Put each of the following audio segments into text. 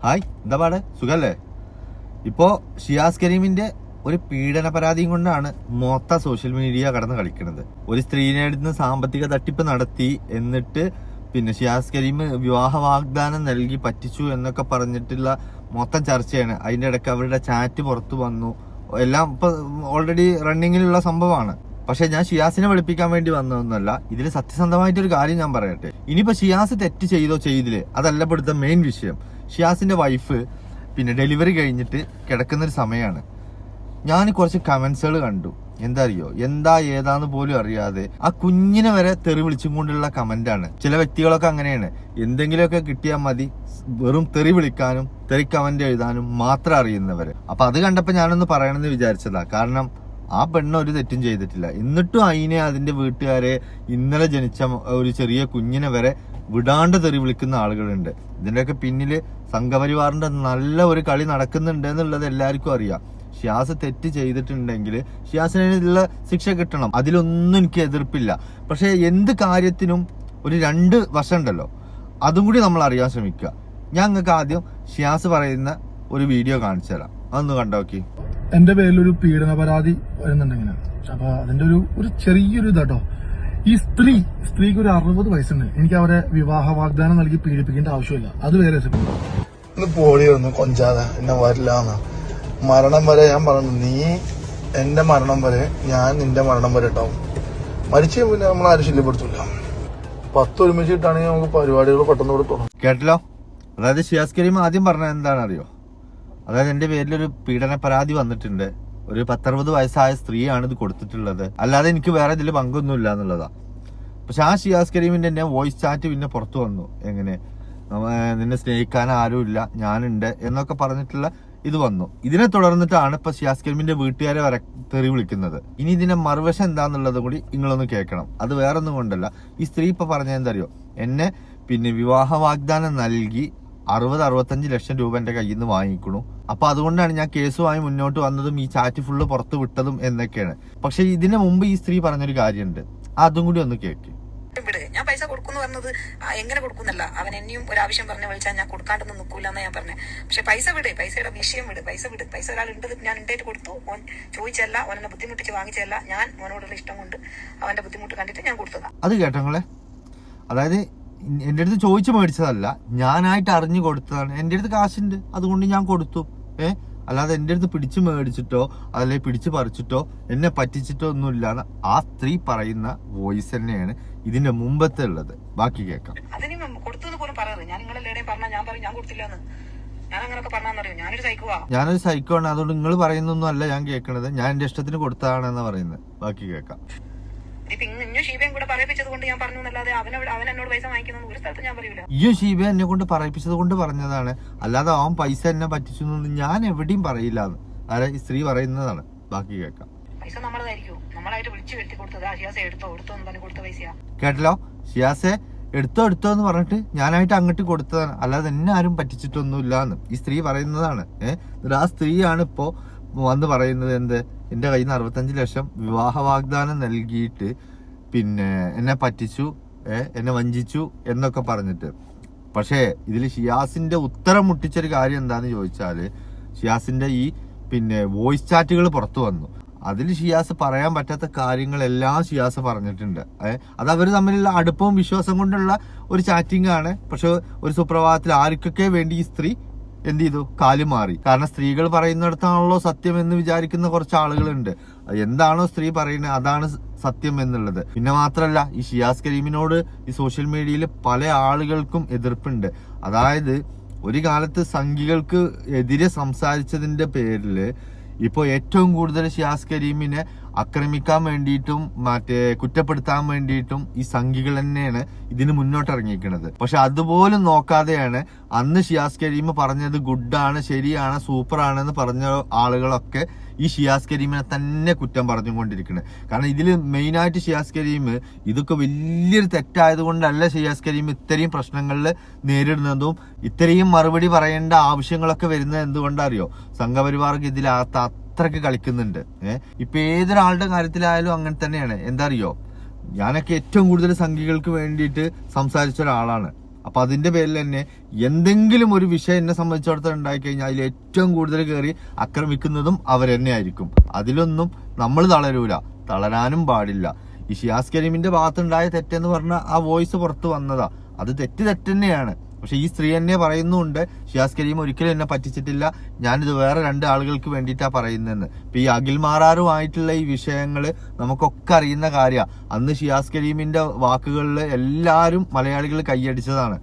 Hi, എന്താ പാട്? സുഖല്ലേ? ഇപ്പോ ഷിയാസ് കരീമിന്റെ ഒരു പീഡന പരാതിയും കൊണ്ടാണ് മൊത്തം സോഷ്യൽ മീഡിയ കടന്ന് കളിക്കുന്നത്. ഒരു സ്ത്രീനെ അടുത്ത് സാമ്പത്തിക തട്ടിപ്പ് നടത്തി, എന്നിട്ട് പിന്നെ ഷിയാസ് കരീം വിവാഹ വാഗ്ദാനം നൽകി പറ്റിച്ചു എന്നൊക്കെ പറഞ്ഞിട്ടുള്ള മൊത്തം ചർച്ചയാണ്. അതിന്റെ ഇടയ്ക്ക് അവരുടെ ചാറ്റ് പുറത്തു വന്നു. എല്ലാം ഇപ്പൊ ഓൾറെഡി റണ്ണിങ്ങിലുള്ള സംഭവമാണ്. പക്ഷെ ഞാൻ ഷിയാസിനെ വെളുപ്പിക്കാൻ വേണ്ടി വന്നതൊന്നുമല്ല. ഇതിൽ സത്യസന്ധമായിട്ടൊരു കാര്യം ഞാൻ പറയട്ടെ. ഇനിയിപ്പോ ഷിയാസ് തെറ്റ് ചെയ്തോ ചെയ്തില്ലേ അതല്ല ഇവിടുത്തെ മെയിൻ വിഷയം. ഷിയാസിന്റെ വൈഫ് പിന്നെ ഡെലിവറി കഴിഞ്ഞിട്ട് കിടക്കുന്നൊരു സമയമാണ്. ഞാൻ കുറച്ച് കമന്റ്സുകൾ കണ്ടു. എന്താ അറിയോ, എന്താ ഏതാന്ന് പോലും അറിയാതെ ആ കുഞ്ഞിനെ വരെ തെറി വിളിച്ചും കൊണ്ടുള്ള കമന്റാണ്. ചില വ്യക്തികളൊക്കെ അങ്ങനെയാണ്. എന്തെങ്കിലുമൊക്കെ കിട്ടിയാൽ മതി വെറും തെറി വിളിക്കാനും തെറി കമന്റ് എഴുതാനും മാത്രം അറിയുന്നവര്. അപ്പൊ അത് കണ്ടപ്പോ ഞാനൊന്ന് പറയണമെന്ന് വിചാരിച്ചതാ. കാരണം ആ പെണ്ണ് ഒരു തെറ്റും ചെയ്തിട്ടില്ല. എന്നിട്ടും അതിനെ അതിന്റെ വീട്ടുകാരെ ഇന്നലെ ജനിച്ച ഒരു ചെറിയ കുഞ്ഞിനെ വരെ വിടാണ്ട് തെറി വിളിക്കുന്ന ആളുകളുണ്ട്. ഇതിന്റെയൊക്കെ പിന്നില് സംഘപരിവാറിന്റെ നല്ല ഒരു കളി നടക്കുന്നുണ്ട് എന്നുള്ളത് എല്ലാവർക്കും അറിയാം. ഷിയാസ് തെറ്റ് ചെയ്തിട്ടുണ്ടെങ്കിൽ ഷിയാസിനുള്ള ശിക്ഷ കിട്ടണം. അതിലൊന്നും എനിക്ക് എതിർപ്പില്ല. പക്ഷെ എന്ത് കാര്യത്തിനും ഒരു രണ്ട് വശം ഉണ്ടല്ലോ, അതും കൂടി നമ്മൾ അറിയാൻ ശ്രമിക്കുക. ഞാൻ നിങ്ങൾക്ക് ആദ്യം ഷിയാസ് പറയുന്ന ഒരു വീഡിയോ കാണിച്ചു തരാം. അതൊന്ന് കണ്ടോക്കി. എന്റെ പേരിലൊരു പീഡന പരാതി വരുന്നുണ്ടെങ്കിൽ അപ്പൊ അതിന്റെ ഒരു ചെറിയൊരു ഇതാട്ടോ. ഈ സ്ത്രീക്ക് ഒരു 60 വയസ്സുണ്ട്. എനിക്ക് അവരെ വിവാഹ വാഗ്ദാനം നൽകി പീഡിപ്പിക്കേണ്ട ആവശ്യമില്ല. അത് വേറെ ഇന്ന് പോളി വന്നു കൊഞ്ചാതെ എന്നെ വരില്ലാന്ന്. മരണം വരെ ഞാൻ പറഞ്ഞു, നീ എന്റെ മരണം വരെ ഞാൻ നിന്റെ മരണം വരെ ഉണ്ടാവും. മരിച്ചു പിന്നെ നമ്മൾ ആരും ശല്യപ്പെടുത്തില്ല. 10 ഒരുമിച്ചിട്ടാണെങ്കിൽ നമുക്ക് പരിപാടികൾ പെട്ടെന്ന് ഇവിടെ തുടങ്ങും. കേട്ടല്ലോ. അതായത് ഷിയാസ് കരീം ആദ്യം പറഞ്ഞത് എന്താണെന്നറിയോ? അതായത് എന്റെ പേരിലൊരു പീഡന പരാതി വന്നിട്ടുണ്ട്. ഒരു 10-60 വയസ്സായ സ്ത്രീയാണ് ഇത് കൊടുത്തിട്ടുള്ളത്. അല്ലാതെ എനിക്ക് വേറെ ഇതിൽ പങ്കൊന്നുമില്ല എന്നുള്ളതാ. പക്ഷെ ആ ഷിയാസ് കരീമിന്റെ തന്നെ വോയിസ് ചാറ്റ് പിന്നെ പുറത്തു വന്നു. എങ്ങനെ നിന്നെ സ്നേഹിക്കാൻ ആരുമില്ല, ഞാനുണ്ട് എന്നൊക്കെ പറഞ്ഞിട്ടുള്ള ഇത് വന്നു. ഇതിനെ തുടർന്നിട്ടാണ് ഇപ്പൊ ഷിയാസ് കരീമിന്റെ വീട്ടുകാരെ വരെ തെറി വിളിക്കുന്നത്. ഇനി ഇതിന്റെ മറുവശം എന്താന്നുള്ളത് കൂടി നിങ്ങളൊന്ന് കേൾക്കണം. അത് വേറൊന്നും കൊണ്ടല്ല. ഈ സ്ത്രീ ഇപ്പൊ പറഞ്ഞ എന്തറിയോ, എന്നെ പിന്നെ വിവാഹ വാഗ്ദാനം നൽകി 60-65 ലക്ഷം രൂപ എന്റെ കയ്യിൽ നിന്ന് വാങ്ങിക്കണു. അപ്പൊ അതുകൊണ്ടാണ് ഞാൻ കേസുമായി മുന്നോട്ട് വന്നതും ഈ ചാറ്റ് ഫുള്ള് പുറത്ത് വിട്ടതും എന്നൊക്കെയാണ്. പക്ഷെ ഇതിനു മുമ്പ് ഈ സ്ത്രീ പറഞ്ഞൊരു കാര്യമുണ്ട്, അതും കൂടി ഒന്ന് കേക്ക്. ഞാൻ പൈസ കൊടുക്കുന്നു പറഞ്ഞത് എങ്ങനെ കൊടുക്കുന്നല്ല, അവൻ എന്നെയും ഒരാവശ്യം പറഞ്ഞു വിളിച്ചാൽ ഞാൻ കൊടുക്കാണ്ടൊന്നും നിൽക്കൂല എന്നാ ഞാൻ പറഞ്ഞത്. പക്ഷെ പൈസ വിട്, പൈസയുടെ വിഷയം വിട്, പൈസ ഒരാൾ ഉണ്ട്, ഞാൻ ഉണ്ടായിട്ട് കൊടുത്തു. ഓൻ ചോദിച്ചല്ല, ഓനെന്നെ ബുദ്ധിമുട്ടിച്ച് വാങ്ങിച്ചല്ല, ഞാൻ ഓനോടുള്ള ഇഷ്ടം കൊണ്ട് അവന്റെ ബുദ്ധിമുട്ട് കണ്ടിട്ട് ഞാൻ കൊടുത്തതാ. അത് കേട്ടോങ്ങളെ. അതായത് എന്റെ അടുത്ത് ചോദിച്ചു മേടിച്ചതല്ല, ഞാനായിട്ട് അറിഞ്ഞു കൊടുത്തതാണ്. എന്റെ അടുത്ത് കാശുണ്ട്, അതുകൊണ്ട് ഞാൻ കൊടുത്തു. അല്ലാതെ എന്റെ അടുത്ത് പിടിച്ചു മേടിച്ചിട്ടോ അതല്ലെ പിടിച്ചു പറിച്ചിട്ടോ എന്നെ പറ്റിച്ചിട്ടോ ഒന്നുമില്ലാന്ന് ആ സ്ത്രീ പറയുന്ന വോയിസ് തന്നെയാണ് ഇതിന്റെ മുമ്പത്തെ ഉള്ളത്. ബാക്കി കേൾക്കാം. അതിന് കൊടുത്തത് പോലും പറയാറ്. ഞാൻ നിങ്ങളെല്ലാടെയും പറഞ്ഞാൽ ഞാൻ പറയും ഞാൻ കൊടുത്തില്ലെന്ന്. ഞാൻ അങ്ങനെയൊക്കെ പറഞ്ഞാന്നറിയോ, ഞാനൊരു സൈക്കോ ആണ്. അതുകൊണ്ട് നിങ്ങൾ പറയുന്നൊന്നും അല്ല ഞാൻ കേൾക്കണത്. ഞാൻ എന്റെ ഇഷ്ടത്തിന് കൊടുത്തതാണെന്ന് പറയുന്നത്. ബാക്കി കേൾക്കാം. ഇഞ്ഞു ഷീബയും കൂടെ പറയിപ്പിച്ചത് കൊണ്ട് ഞാൻ പറഞ്ഞു എന്നല്ലാതെ അവൻ എന്നോട് പൈസ വാങ്ങിക്കുന്ന ഒരു സ്ഥലത്ത് ഞാൻ പറയൂല. ഈ ഷീബ എന്നെ കൊണ്ട് പറയിപ്പിച്ചത് കൊണ്ട് പറഞ്ഞതാണ്, അല്ലാതെ അവൻ പൈസ എന്നെ പറ്റിച്ചു ഞാൻ എവിടെയും പറയില്ല. ഈ സ്ത്രീ പറയുന്നതാണ്. ബാക്കി കേൾക്കാം. പൈസ നമ്മളതായിരിക്കും, നമ്മളായിട്ട് വിളിച്ചു വരുത്തി കൊടുത്തത്. ഷിയാസെ എടുത്തോ എന്ന് പറഞ്ഞ് കൊടുത്ത പൈസയാ. കേട്ടല്ലോ. ഷിയാസെ എടുത്തോ എന്ന് പറഞ്ഞിട്ട് ഞാനായിട്ട് അങ്ങോട്ട് കൊടുത്തതാണ്, അല്ലാതെ എന്നെ ആരും പറ്റിച്ചിട്ടൊന്നുമില്ലാന്ന് ഈ സ്ത്രീ പറയുന്നതാണ്. ആ സ്ത്രീയാണ് ഇപ്പോ വന്ന് പറയുന്നത് എന്ത്, എന്റെ കയ്യിൽ നിന്ന് 65 ലക്ഷം വിവാഹ വാഗ്ദാനം നൽകിയിട്ട് പിന്നെ എന്നെ പറ്റിച്ചു, എന്നെ വഞ്ചിച്ചു എന്നൊക്കെ പറഞ്ഞിട്ട്. പക്ഷേ ഇതിൽ ഷിയാസിന്റെ ഉത്തരം മുട്ടിച്ചൊരു കാര്യം എന്താന്ന് ചോദിച്ചാല്, ഷിയാസിന്റെ ഈ പിന്നെ വോയിസ് ചാറ്റുകൾ പുറത്തു വന്നു. അതിൽ ഷിയാസ് പറയാൻ പറ്റാത്ത കാര്യങ്ങളെല്ലാം ഷിയാസ് പറഞ്ഞിട്ടുണ്ട്. അത് അവർ തമ്മിലുള്ള അടുപ്പവും വിശ്വാസം കൊണ്ടുള്ള ഒരു ചാറ്റിംഗ് ആണ്. പക്ഷെ ഒരു സുപ്രഭാതത്തിൽ ആർക്കൊക്കെ വേണ്ടി ഈ സ്ത്രീ എന്ത് ചെയ്തു, കാല് മാറി. കാരണം സ്ത്രീകൾ പറയുന്നിടത്താണല്ലോ സത്യം എന്ന് വിചാരിക്കുന്ന കുറച്ച് ആളുകളുണ്ട്. എന്താണോ സ്ത്രീ പറയുന്നത് അതാണ് സത്യം എന്നുള്ളത്. പിന്നെ മാത്രല്ല, ഈ ഷിയാസ് കരീമിനോട് ഈ സോഷ്യൽ മീഡിയയിൽ പല ആളുകൾക്കും എതിർപ്പുണ്ട്. അതായത് ഒരു കാലത്ത് സംഘികൾക്ക് എതിരെ സംസാരിച്ചതിന്റെ പേരില് ഇപ്പൊ ഏറ്റവും കൂടുതൽ ഷിയാസ് കരീമിനെ ആക്രമിക്കാൻ വേണ്ടിയിട്ടും കുറ്റപ്പെടുത്താൻ വേണ്ടിയിട്ടും ഈ സംഘികൾ തന്നെയാണ് ഇതിന് മുന്നോട്ടിറങ്ങിയിരിക്കുന്നത്. പക്ഷെ അതുപോലും നോക്കാതെയാണ് അന്ന് ഷിയാസ് കരീം പറഞ്ഞത് ഗുഡാണ്, ശരിയാണ്, സൂപ്പറാണെന്ന് പറഞ്ഞ ആളുകളൊക്കെ ഈ ഷിയാസ് കരീമിനെ തന്നെ കുറ്റം പറഞ്ഞുകൊണ്ടിരിക്കുന്നത്. കാരണം ഇതിൽ മെയിനായിട്ട് ഷിയാസ് കരീം ഇതൊക്കെ വലിയൊരു തെറ്റായത് കൊണ്ടല്ല ഷിയാസ് കരീം ഇത്രയും പ്രശ്നങ്ങളിൽ നേരിടുന്നതും ഇത്രയും മറുപടി പറയേണ്ട ആവശ്യങ്ങളൊക്കെ വരുന്നത് എന്തുകൊണ്ടറിയോ? സംഘപരിവാർക്ക് ഇതിലകത്ത് അത്രയ്ക്ക് കളിക്കുന്നുണ്ട്. ഇപ്പൊ ഏതൊരാളുടെ കാര്യത്തിലായാലും അങ്ങനെ തന്നെയാണ്. എന്താ അറിയോ, ഞാനൊക്കെ ഏറ്റവും കൂടുതൽ സംഘികൾക്ക് വേണ്ടിയിട്ട് സംസാരിച്ച ഒരാളാണ്. അപ്പൊ അതിന്റെ പേരിൽ തന്നെ എന്തെങ്കിലും ഒരു വിഷയം എന്നെ സംബന്ധിച്ചിടത്തോളം ഉണ്ടായി കഴിഞ്ഞാൽ അതിൽ ഏറ്റവും കൂടുതൽ കയറി ആക്രമിക്കുന്നതും അവർ തന്നെ ആയിരിക്കും. അതിലൊന്നും നമ്മൾ തളരാനും പാടില്ല. ഈ ഷിയാസ് കരീമിന്റെ ഭാഗത്തുണ്ടായ തെറ്റെന്ന് പറഞ്ഞാൽ ആ വോയിസ് പുറത്ത് വന്നതാ, അത് തെറ്റ് തന്നെയാണ്. പക്ഷെ ഈ സ്ത്രീ എന്നെ പറയുന്നുണ്ട് ഷിയാസ് കരീം ഒരിക്കലും എന്നെ പറ്റിച്ചിട്ടില്ല, ഞാനിത് വേറെ 2 ആളുകൾക്ക് വേണ്ടിയിട്ടാ പറയുന്നതെന്ന്. ഇപ്പൊ ഈ അഖിൽ മാറാറുമായിട്ടുള്ള ഈ വിഷയങ്ങള് നമുക്കൊക്കെ അറിയുന്ന കാര്യമാണ്. അന്ന് ഷിയാസ് കരീമിന്റെ വാക്കുകളിൽ എല്ലാവരും മലയാളികൾ കൈയടിച്ചതാണ്,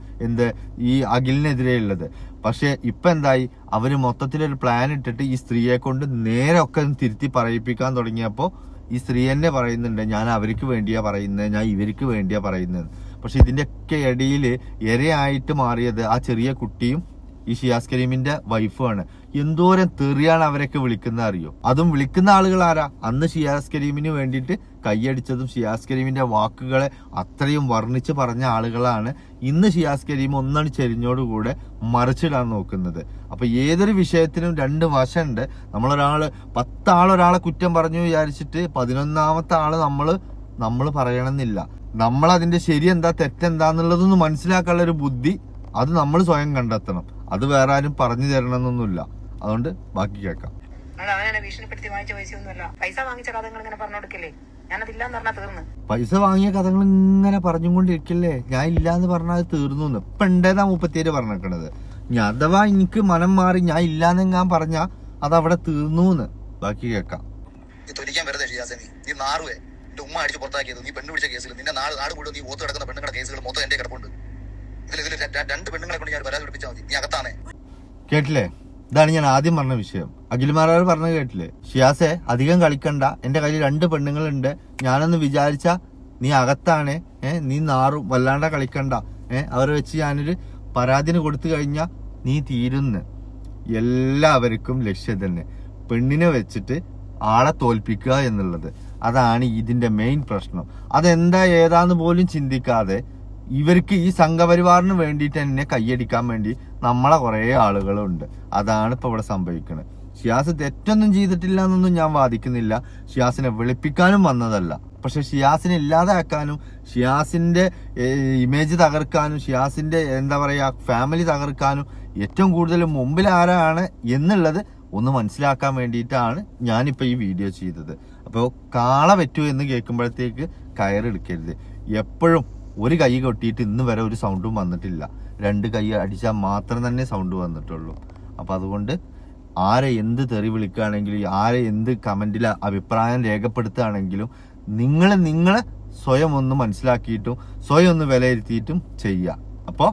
ഈ അഖിലിനെതിരെയുള്ളത്. പക്ഷെ ഇപ്പൊ എന്തായി, അവര് മൊത്തത്തിലൊരു പ്ലാൻ ഇട്ടിട്ട് ഈ സ്ത്രീയെ കൊണ്ട് നേരെ ഒക്കെ തിരുത്തി പറയിപ്പിക്കാൻ തുടങ്ങിയപ്പോ ഈ സ്ത്രീ തന്നെ പറയുന്നുണ്ട് ഞാൻ അവർക്ക് വേണ്ടിയാ പറയുന്നത്, ഞാൻ ഇവർക്ക് വേണ്ടിയാ പറയുന്നത്. പക്ഷെ ഇതിന്റെയൊക്കെ ഇടയിൽ ഇരയായിട്ട് മാറിയത് ആ ചെറിയ കുട്ടിയും ഈ ഷിയാസ് കരീമിന്റെ വൈഫുമാണ്. എന്തോരം തെറിയാണ് അവരൊക്കെ വിളിക്കുന്ന അറിയോ? അതും വിളിക്കുന്ന ആളുകൾ ആരാ? അന്ന് ഷിയാസ് കരീമിന് വേണ്ടിയിട്ട് കൈയടിച്ചതും ഷിയാസ് കരീമിന്റെ വാക്കുകളെ അത്രയും വർണ്ണിച്ച് പറഞ്ഞ ആളുകളാണ് ഇന്ന് ഷിയാസ് കരീം ഒന്നാണ് ചെരിഞ്ഞോടുകൂടെ മറിച്ചിടാൻ നോക്കുന്നത്. അപ്പൊ ഏതൊരു വിഷയത്തിനും 2 വശമുണ്ട്. 10 ആളൊരാളെ കുറ്റം പറഞ്ഞു വിചാരിച്ചിട്ട് 11ാമത്തെ ആള് നമ്മള് പറയണമെന്നില്ല. നമ്മൾ അതിന്റെ ശരി എന്താ തെറ്റെന്താന്നുള്ളതൊന്ന് മനസ്സിലാക്കാനുള്ള ഒരു ബുദ്ധി അത് നമ്മൾ സ്വയം കണ്ടെത്തണം. അത് വേറെ ആരും പറഞ്ഞു തരണമെന്നൊന്നുമില്ല. അതുകൊണ്ട് ബാക്കി കേൾക്കാം. അവനെ ഭീഷണിപ്പെടുത്തി വാങ്ങിച്ച പൈസയൊന്നുമല്ല. പൈസ വാങ്ങിച്ച കഥകൾ ഇങ്ങനെ പറഞ്ഞോടുക്കല്ലേ, ഞാനതില്ലാന്ന് പറഞ്ഞാൽ തീർന്നു. പൈസ വാങ്ങിയ കഥകൾ ഇങ്ങനെ പറഞ്ഞുകൊണ്ടിരിക്കല്ലേ, ഞാൻ ഇല്ലാന്ന് പറഞ്ഞാൽ തീർന്നു. ഇപ്പൊ ഉണ്ടേതാ 37 പറഞ്ഞേക്കണത്. ഞാൻ അഥവാ എനിക്ക് മനം മാറി ഞാൻ ഇല്ലാന്നെങ്ങാൻ പറഞ്ഞാ അതവിടെ തീർന്നു. ബാക്കി കേൾക്കാം. ഉമ്മ അടിച്ച് പുറത്താക്കിയത്, നീ പെണ്ണ് പിടിച്ച കേസിൽ നിന്റെ നാട് മുഴുവൻ നീ ഓത്ത് കിടക്കുന്ന പെണ്ണുങ്ങളുടെ കേസുകൾ മൊത്തം എന്റെ കിടപ്പുണ്ട്. ഇതിൽ 2 പെണ്ണുങ്ങളെ കൊണ്ട് ഞാൻ പരാതി പിടിപ്പിച്ചാൽ മതി, നീ അകത്താണേ. കേട്ടില്ലേ? ഇതാണ് ഞാൻ ആദ്യം പറഞ്ഞ വിഷയം. അഖിൽ മാരാർ പറഞ്ഞത് കേട്ടില്ലേ? ഷിയാസെ അധികം കളിക്കണ്ട, എന്റെ കയ്യിൽ 2 പെണ്ണുങ്ങളുണ്ട്, ഞാനൊന്ന് വിചാരിച്ച നീ അകത്താണേ, നീ നാറും, വല്ലാണ്ട കളിക്കണ്ട, അവരെ വെച്ച് ഞാനൊരു പരാതിന് കൊടുത്തു കഴിഞ്ഞാ നീ തീരുന്ന്. എല്ലാവർക്കും ലക്ഷ്യം തന്നെ പെണ്ണിനെ വെച്ചിട്ട് ആളെ തോൽപ്പിക്കുക എന്നുള്ളത്. അതാണ് ഇതിന്റെ മെയിൻ പ്രശ്നം. അതെന്താ ഏതാന്ന് പോലും ചിന്തിക്കാതെ ഇവർക്ക് ഈ സംഘപരിവാറിന് വേണ്ടിയിട്ട് തന്നെ കൈയടിക്കാൻ വേണ്ടി നമ്മളെ കുറെ ആളുകളുണ്ട്. അതാണ് ഇപ്പൊ ഇവിടെ സംഭവിക്കുന്നത്. ഷിയാസ് തെറ്റൊന്നും ചെയ്തിട്ടില്ല എന്നൊന്നും ഞാൻ വാദിക്കുന്നില്ല. ഷിയാസിനെ വെളുപ്പിക്കാനും വന്നതല്ല. പക്ഷെ ഷിയാസിനെ ഇല്ലാതാക്കാനും ഷിയാസിന്റെ ഇമേജ് തകർക്കാനും ഷിയാസിന്റെ ഫാമിലി തകർക്കാനും ഏറ്റവും കൂടുതൽ മുമ്പിൽ ആരാണ് എന്നുള്ളത് ഒന്ന് മനസ്സിലാക്കാൻ വേണ്ടിയിട്ടാണ് ഞാനിപ്പോ ഈ വീഡിയോ ചെയ്തത്. അപ്പോൾ കാള പറ്റൂ എന്ന് കേൾക്കുമ്പോഴത്തേക്ക് കയറെടുക്കരുത്. എപ്പോഴും ഒരു കൈ കൊട്ടിയിട്ട് ഇന്ന് വരെ ഒരു സൗണ്ടും വന്നിട്ടില്ല. 2 കൈ അടിച്ചാൽ മാത്രം തന്നെ സൗണ്ട് വന്നിട്ടുള്ളൂ. അപ്പൊ അതുകൊണ്ട് ആരെ എന്ത് തെറി വിളിക്കുകയാണെങ്കിലും ആരെ എന്ത് കമന്റിൽ അഭിപ്രായം രേഖപ്പെടുത്തുകയാണെങ്കിലും നിങ്ങൾ സ്വയം ഒന്ന് മനസ്സിലാക്കിയിട്ടും സ്വയം ഒന്ന് വിലയിരുത്തിയിട്ടും ചെയ്യുക. അപ്പോൾ